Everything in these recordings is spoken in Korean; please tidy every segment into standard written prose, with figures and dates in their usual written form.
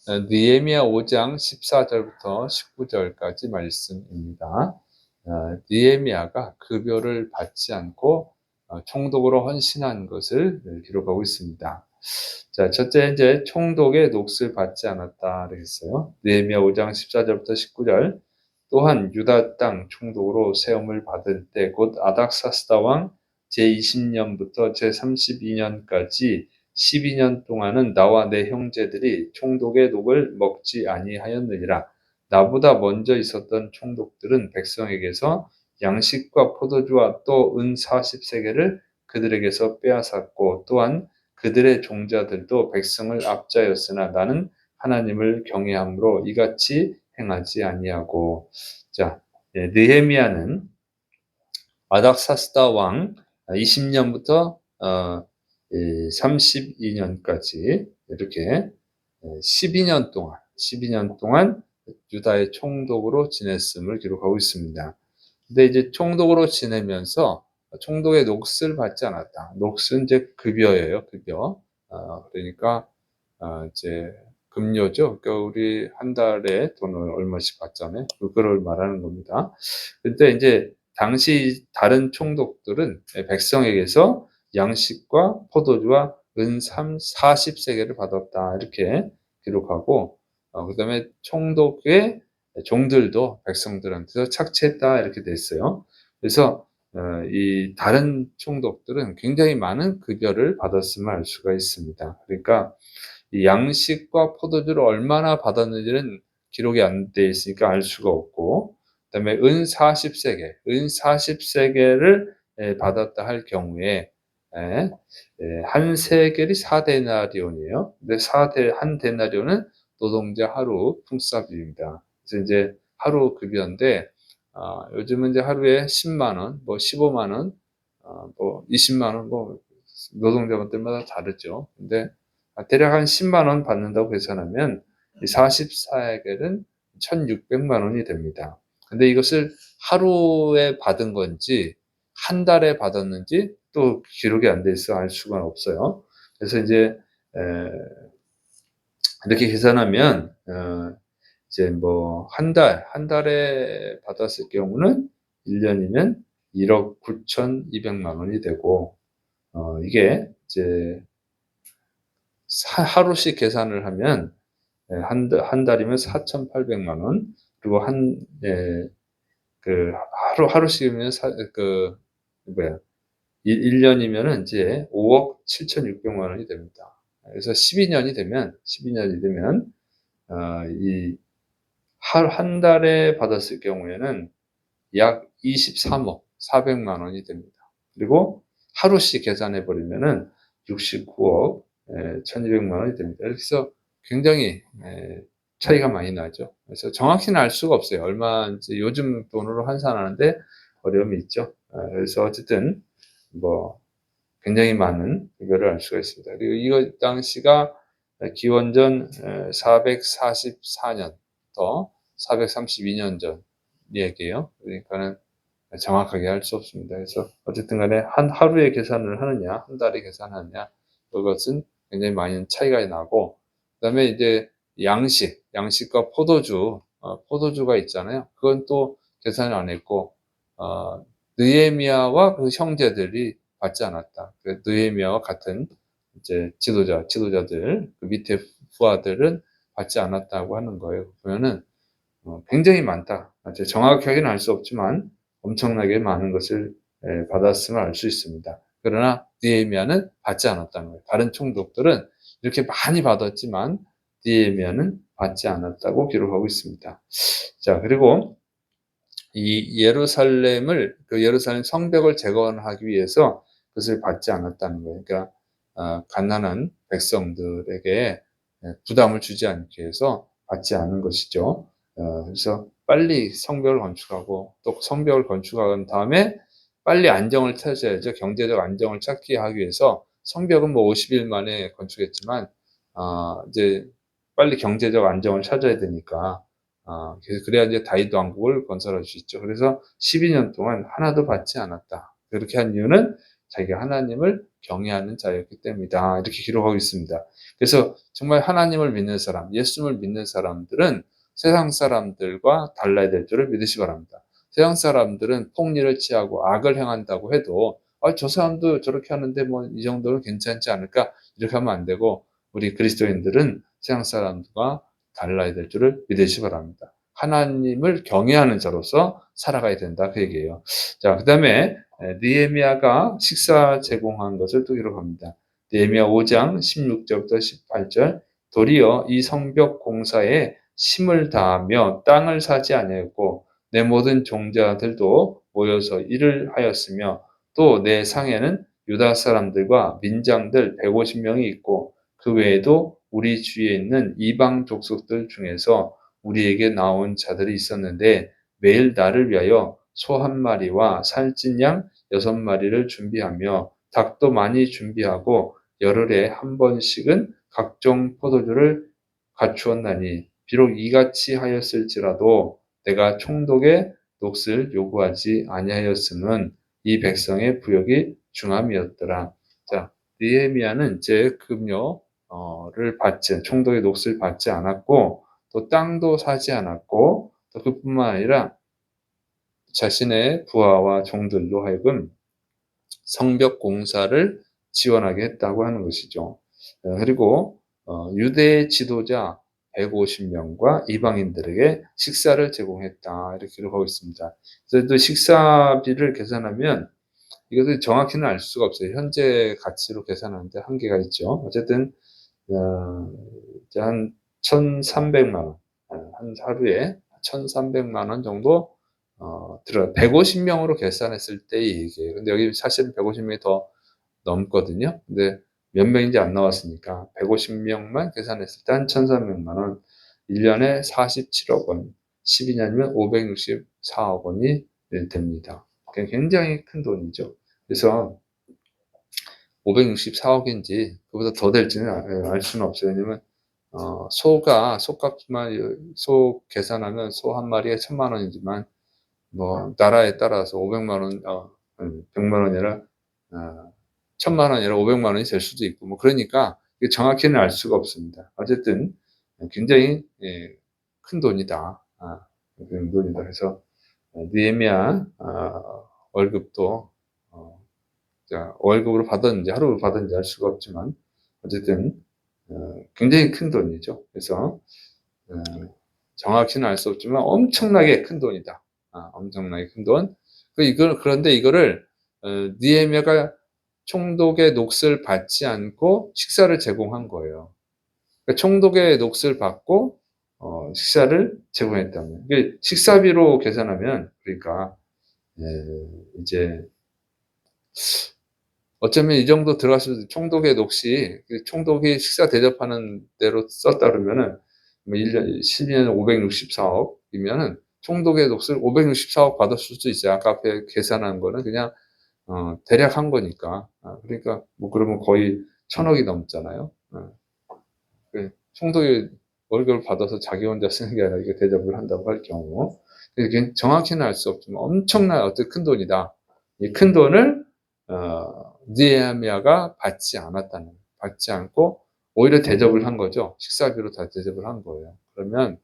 느헤미야 5장 14절부터 19절까지 말씀입니다. 느헤미야가 급여를 받지 않고 총독으로 헌신한 것을 기록하고 있습니다. 자, 첫째, 이제 총독의 녹슬 받지 않았다 그랬어요. 느헤미야 5장 14절부터 19절. 또한 유다 땅 총독으로 세움을 받을 때 곧 아닥사스다 왕 제20년부터 제32년까지 12년 동안은 나와 내 형제들이 총독의 녹을 먹지 아니하였느니라. 나보다 먼저 있었던 총독들은 백성에게서 양식과 포도주와 또 은 40세겔을 그들에게서 빼앗았고 또한 그들의 종자들도 백성을 압자였으나 나는 하나님을 경외함으로 이같이 행하지 아니하고. 자, 느헤미야는 아닥사스다 왕 20년부터 32년까지 이렇게 12년 동안 유다의 총독으로 지냈음을 기록하고 있습니다. 근데 이제 총독으로 지내면서 총독의 녹슬 받지 않았다. 녹슬은 이제 급여예요, 급여. 그러니까 이제 급료죠. 그러니까 우리 한 달에 돈을 얼마씩 받잖아요. 그거를 말하는 겁니다. 근데 이제 당시 다른 총독들은 백성에게서 양식과 포도주와 은 40세겔을 받았다. 이렇게 기록하고, 그다음에 총독의 종들도 백성들한테서 착취했다. 이렇게 돼 있어요. 그래서 이 다른 총독들은 굉장히 많은 급여를 받았음을 알 수가 있습니다. 그러니까 이 양식과 포도주를 얼마나 받았는지는 기록이 안 돼 있으니까 알 수가 없고, 그다음에 은 40세겔을 받았다 할 경우에 한 세겔이 4데나리온이에요. 근데 한 데나리온은 노동자 하루 품삯입니다. 그래서 이제 하루 급여인데 요즘은 이제 하루에 10만 원, 뭐 15만 원, 뭐 20만 원, 뭐 노동자분들마다 다르죠. 근데 대략 한 10만 원 받는다고 계산하면 이 44에겔은 1,600만 원이 됩니다. 근데 이것을 하루에 받은 건지 한 달에 받았는지 또 기록이 안 돼 있어 알 수가 없어요. 그래서 이제 이렇게 계산하면 이제 뭐 한 달에 받았을 경우는 1년이면 1억 9,200만 원이 되고, 이게 이제 하루씩 계산을 하면 한 달이면 4,800만 원, 그리고 그 하루씩이면 뭐야, 1년이면은 이제 5억 7,600만 원이 됩니다. 그래서 12년이 되면 이 한 달에 받았을 경우에는 약 23억 400만 원이 됩니다. 그리고 하루씩 계산해 버리면은 69억 1,200만 원이 됩니다. 그래서 굉장히 차이가 많이 나죠. 그래서 정확히는 알 수가 없어요. 얼마인지 요즘 돈으로 환산하는데 어려움이 있죠. 그래서 어쨌든 뭐 굉장히 많은 이거를 알 수가 있습니다. 그리고 이거 당시가 기원전 444년부터 432년 전 얘기예요. 그러니까는 정확하게 할 수 없습니다. 그래서 어쨌든 간에 한 하루에 계산을 하느냐, 한 달에 계산하느냐, 그것은 굉장히 많이 차이가 나고, 그다음에 이제 양식과 포도주가 있잖아요. 그건 또 계산을 안 했고, 느헤미야와 그 형제들이 받지 않았다. 느헤미야와 같은 이제 지도자들, 그 밑에 부하들은 받지 않았다고 하는 거예요. 보면은 굉장히 많다. 이제 정확하게는 알 수 없지만 엄청나게 많은 것을 받았음을 알 수 있습니다. 그러나 느헤미야는 받지 않았다는 거예요. 다른 총독들은 이렇게 많이 받았지만 느헤미야는 받지 않았다고 기록하고 있습니다. 자, 그리고 이 예루살렘 성벽을 재건하기 위해서 그것을 받지 않았다는 거예요. 그러니까 가난한 백성들에게 부담을 주지 않기 위해서 받지 않은 것이죠. 그래서 빨리 성벽을 건축하고 또 성벽을 건축한 다음에 빨리 안정을 찾아야죠. 경제적 안정을 찾기 하기 위해서 성벽은 뭐 50일 만에 건축했지만 이제 빨리 경제적 안정을 찾아야 되니까 그래야 이제 다윗 왕국을 건설할 수 있죠. 그래서 12년 동안 하나도 받지 않았다. 그렇게 한 이유는 자기가 하나님을 경외하는 자였기 때문이다. 이렇게 기록하고 있습니다. 그래서 정말 하나님을 믿는 사람, 예수님을 믿는 사람들은 세상 사람들과 달라야 될 줄을 믿으시 기 바랍니다. 세상 사람들은 폭리를 취하고 악을 행한다고 해도 저 사람도 저렇게 하는데 뭐 이 정도는 괜찮지 않을까? 이렇게 하면 안 되고 우리 그리스도인들은 세상 사람들과 달라야 될 줄을 믿으시기 바랍니다. 하나님을 경외하는 자로서 살아가야 된다 그 얘기예요. 자, 그다음에 느헤미야가 식사 제공한 것을 또 기록합니다. 느헤미야 5장 16절부터 18절 도리어 이 성벽 공사에 힘을 다하며 땅을 사지 아니하였고 내 모든 종자들도 모여서 일을 하였으며 또 내 상에는 유다 사람들과 민장들 150명이 있고 그 외에도 우리 주위에 있는 이방 족속들 중에서 우리에게 나온 자들이 있었는데 매일 나를 위하여 소 한 마리와 살찐 양 6마리를 준비하며 닭도 많이 준비하고 열흘에 한 번씩은 각종 포도주를 갖추었나니 비록 이같이 하였을지라도 내가 총독의 몫을 요구하지 아니하였음은 이 백성의 부역이 중함이었더라. 자, 느헤미야는 이제 급료를 받지, 총독의 몫을 받지 않았고 또 땅도 사지 않았고 또 그뿐만 아니라 자신의 부하와 종들로 하여금 성벽 공사를 지원하게 했다고 하는 것이죠. 그리고 유대 지도자 150명과 이방인들에게 식사를 제공했다 이렇게 기록하고 있습니다. 그래서 또 식사비를 계산하면 이것을 정확히는 알 수가 없어요. 현재 가치로 계산하는데 한계가 있죠. 어쨌든 한 1,300만 원, 한 하루에 1,300만 원 정도 들어요. 150명으로 계산했을 때의 얘기예요. 근데 여기 사실은 150명이 더 넘거든요. 근데 몇 명인지 안 나왔으니까 150명만 계산했을 때 한 1,300만 원, 1년에 47억 원, 12년이면 564억 원이 됩니다. 굉장히 큰 돈이죠. 그래서 564억인지 그보다 더 될지는 알 수는 없어요. 왜냐면 소값만 소 계산하면 소 한 마리에 1,000만 원이지만 뭐 나라에 따라서 500만 원, 100만 원이라 1,000만 원이라 500만 원이 될 수도 있고 뭐 그러니까 정확히는 알 수가 없습니다. 어쨌든 굉장히 큰 돈이다. 큰 돈이다. 그래서 느헤미야 월급도 월급으로 받았는지 하루로 받았는지 알 수가 없지만 어쨌든 굉장히 큰 돈이죠. 그래서 정확히는 알 수 없지만 엄청나게 큰 돈이다. 엄청나게 큰 돈. 그런데 이거를 느헤미야가 총독의 몫을 받지 않고 식사를 제공한 거예요. 그러니까 총독의 몫을 받고 식사를 제공했다면 이게 식사비로 계산하면 그러니까 이제 어쩌면 이 정도 들어갔을 때 총독의 몫이 총독이 식사 대접하는 대로 썼다 그러면은 1년 12년 564억이면은 총독의 몫을 564억 받았을 수도 있어요. 아까 앞에 계산한 거는 그냥 대략 한 거니까. 그러니까 뭐 그러면 거의 1,000억이 넘잖아요. 총독이 월급을 받아서 자기 혼자 쓰는 게 아니라 이게 대접을 한다고 할 경우 정확히는 알 수 없지만 엄청난 어떤 큰 돈이다. 이 큰 돈을 느헤미야가 받지 않고 오히려 대접을 한 거죠. 식사비로 다 대접을 한 거예요. 그러면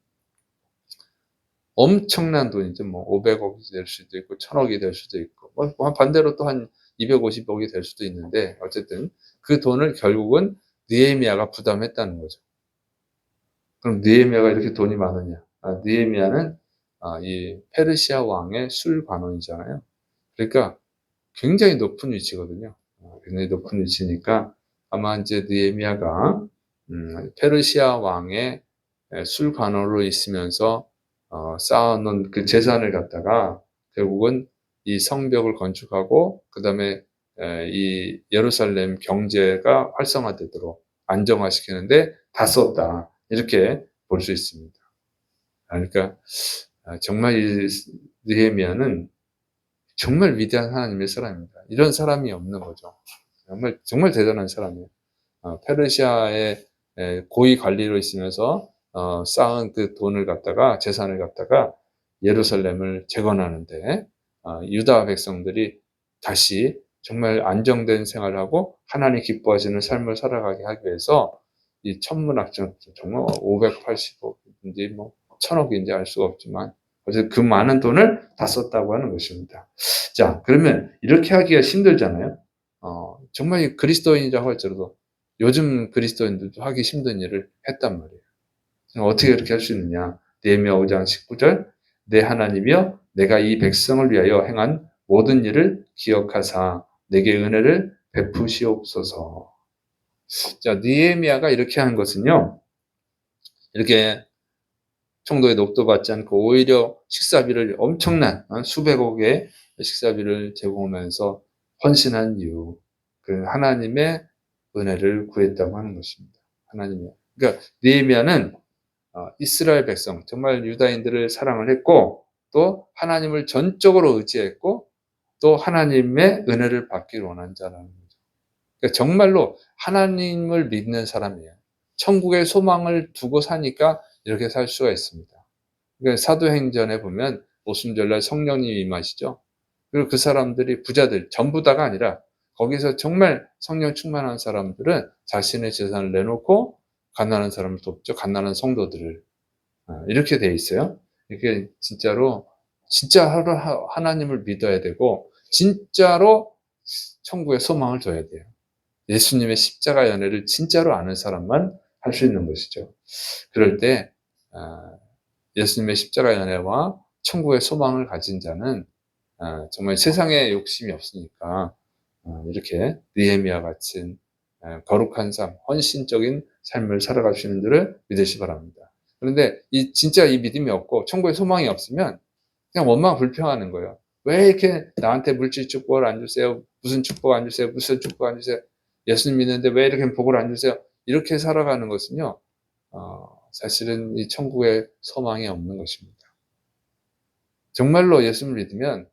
엄청난 돈이죠. 뭐 500억이 될 수도 있고 1,000억이 될 수도 있고 뭐 반대로 또 한 250억이 될 수도 있는데 어쨌든 그 돈을 결국은 느헤미야가 부담했다는 거죠. 그럼 느헤미야가 이렇게 돈이 많으냐? 느헤미야는 이 페르시아 왕의 술관원이잖아요. 그러니까 굉장히 높은 위치거든요. 굉장히 높은 위치니까 아마 이제 느헤미야가 페르시아 왕의 술관원으로 있으면서 쌓아놓은 그 재산을 갖다가 결국은 이 성벽을 건축하고 그다음에 이 예루살렘 경제가 활성화되도록 안정화시키는데 다 썼다. 이렇게 볼 수 있습니다. 그러니까 정말 이 느헤미야는 정말 위대한 하나님의 사람입니다. 이런 사람이 없는 거죠. 정말 대단한 사람이에요. 페르시아의 고위 관리로 있으면서 쌓은 그 돈을 갖다가 재산을 갖다가 예루살렘을 재건하는데 유다 백성들이 다시 정말 안정된 생활을 하고 하나님 기뻐하시는 삶을 살아가게 하기 위해서 이 천문학적 정말 580억인지 뭐 1000억인지 알 수가 없지만 어쨌든 그 많은 돈을 다 썼다고 하는 것입니다. 자, 그러면 이렇게 하기가 힘들잖아요. 정말 그리스도인이라고 할지라도 요즘 그리스도인들도 하기 힘든 일을 했단 말이에요. 어떻게 그렇게 할 수 있느냐? 느헤미야 5장 19절 내 하나님이여 내가 이 백성을 위하여 행한 모든 일을 기억하사 내게 은혜를 베푸시옵소서. 자, 느헤미야가 이렇게 한 것은요. 이렇게 총독의 녹도 받지 않고 오히려 식사비를 엄청난 수백억의 식사비를 제공하면서 헌신한 이유, 그 하나님의 은혜를 구했다고 하는 것입니다. 하나님의. 그러니까 느헤미야는 이스라엘 백성, 정말 유다인들을 사랑을 했고 또 하나님을 전적으로 의지했고 또 하나님의 은혜를 받기를 원한 자라는 거죠. 그러니까 정말로 하나님을 믿는 사람이에요. 천국의 소망을 두고 사니까 이렇게 살 수가 있습니다. 그러니까 사도행전에 보면 오순절날 성령님이 임하시죠. 그리고 그 사람들이 부자들 전부 다가 아니라 거기서 정말 성령 충만한 사람들은 자신의 재산을 내놓고 가난한 사람을 돕죠. 가난한 성도들을. 이렇게 돼 있어요. 이게 진짜로 진짜 하나님을 믿어야 되고 진짜로 천국의 소망을 둬야 돼요. 예수님의 십자가 연애를 진짜로 아는 사람만 할 수 있는 것이죠. 그럴 때 예수님의 십자가 연애와 천국의 소망을 가진 자는 정말 세상에 욕심이 없으니까 이렇게 느헤미야 같은 거룩한 삶, 헌신적인 삶을 살아갈 수 있는 줄을 믿으시 바랍니다. 그런데 진짜 이 믿음이 없고 천국의 소망이 없으면 그냥 원망 불평하는 거예요. 왜 이렇게 나한테 물질 축복을 안 주세요? 무슨 축복 안 주세요? 무슨 축복 안 주세요? 예수님 믿는데 왜 이렇게 복을 안 주세요? 이렇게 살아가는 것은요. 사실은 이 천국의 소망이 없는 것입니다. 정말로 예수를 믿으면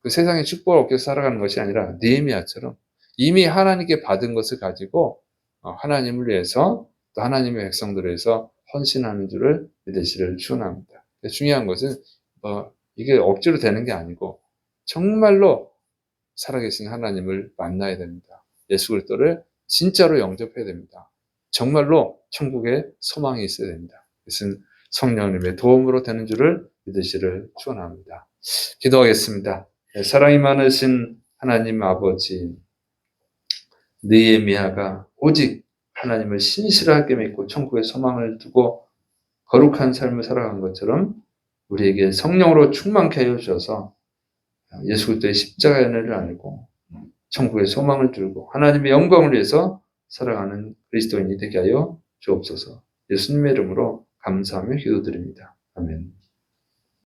그 세상의 축복을 얻기 위해서 살아가는 것이 아니라 느헤미야처럼 이미 하나님께 받은 것을 가지고 하나님을 위해서 또 하나님의 백성들을 위해서 헌신하는 줄을 믿으시기를 축원합니다. 중요한 것은 이게 억지로 되는 게 아니고 정말로 살아계신 하나님을 만나야 됩니다. 예수 그리스도를 진짜로 영접해야 됩니다. 정말로 천국에 소망이 있어야 됩니다. 그것은 성령님의 도움으로 되는 줄을 믿으시기를 축원합니다. 기도하겠습니다. 사랑이 많으신 하나님 아버지, 느헤미야가 오직 하나님을 신실하게 믿고 천국의 소망을 두고 거룩한 삶을 살아간 것처럼 우리에게 성령으로 충만케 하여 주셔서 예수 그리스도의 십자가 연애를 알고 천국의 소망을 들고 하나님의 영광을 위해서 살아가는 그리스도인이 되게 하여 주옵소서. 예수님의 이름으로 감사하며 기도드립니다. 아멘.